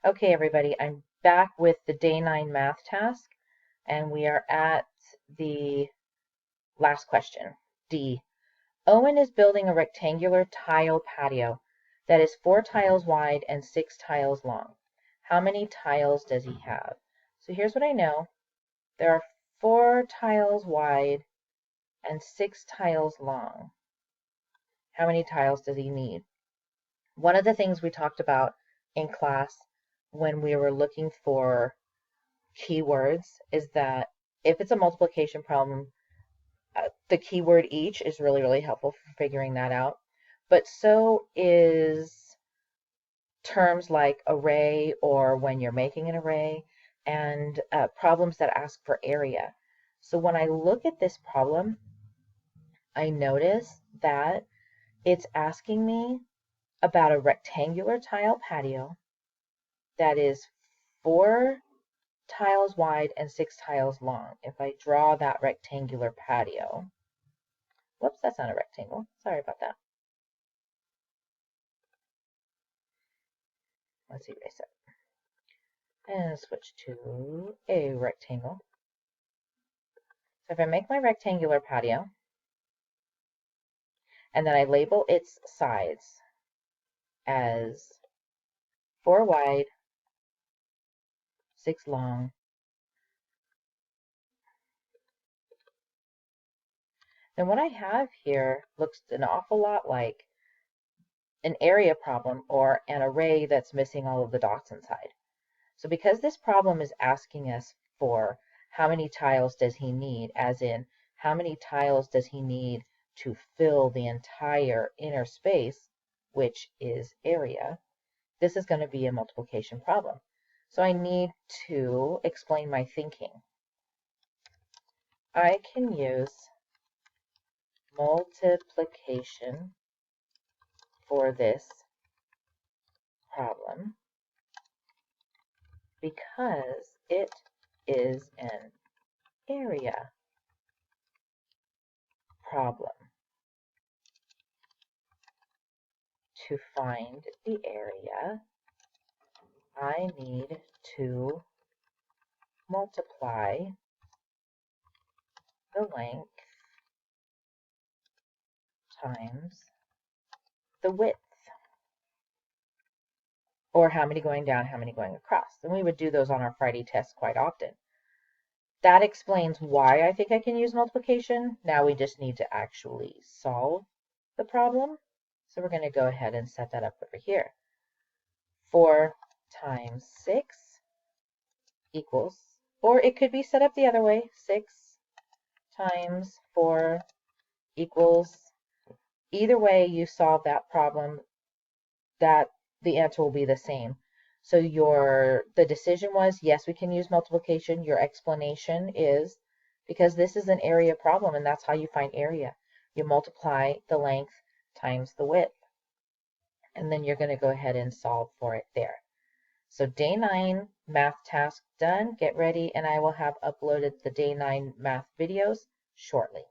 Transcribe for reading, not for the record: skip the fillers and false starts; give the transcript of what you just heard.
Okay, everybody, I'm back with the day 9 math task, and we are at the last question, D. Owen is building a rectangular tile patio that is 4 tiles wide and 6 tiles long. How many tiles does he have? So here's what I know. There are 4 tiles wide and 6 tiles long. How many tiles does he need? One of the things we talked about in class when we were looking for keywords is that if it's a multiplication problem, the keyword each is really, really helpful for figuring that out. But so is terms like array or when you're making an array and problems that ask for area. So when I look at this problem, I notice that it's asking me about a rectangular tile patio that is 4 tiles wide and 6 tiles long. If I draw that rectangular patio, whoops, that's not a rectangle. Sorry about that. Let's erase it. And switch to a rectangle. So if I make my rectangular patio, and then I label its sides as 4 wide, 6 long, then what I have here looks an awful lot like an area problem or an array that's missing all of the dots inside. So because this problem is asking us for how many tiles does he need, as in how many tiles does he need to fill the entire inner space, which is area, this is going to be a multiplication problem. So I need to explain my thinking. I can use multiplication for this problem because it is an area problem. To find the area, I need to multiply the length times the width, or how many going down, how many going across. And we would do those on our Friday tests quite often. That explains why I think I can use multiplication. Now we just need to actually solve the problem. So we're going to go ahead and set that up over here. 4 times 6 equals, or it could be set up the other way, 6 times 4 equals, either way you solve that problem, that the answer will be the same. So the decision was, yes, we can use multiplication. Your explanation is because this is an area problem, and that's how you find area. You multiply the length times the width, and then you're going to go ahead and solve for it there. So day 9 math task done. Get ready, and I will have uploaded the day 9 math videos shortly.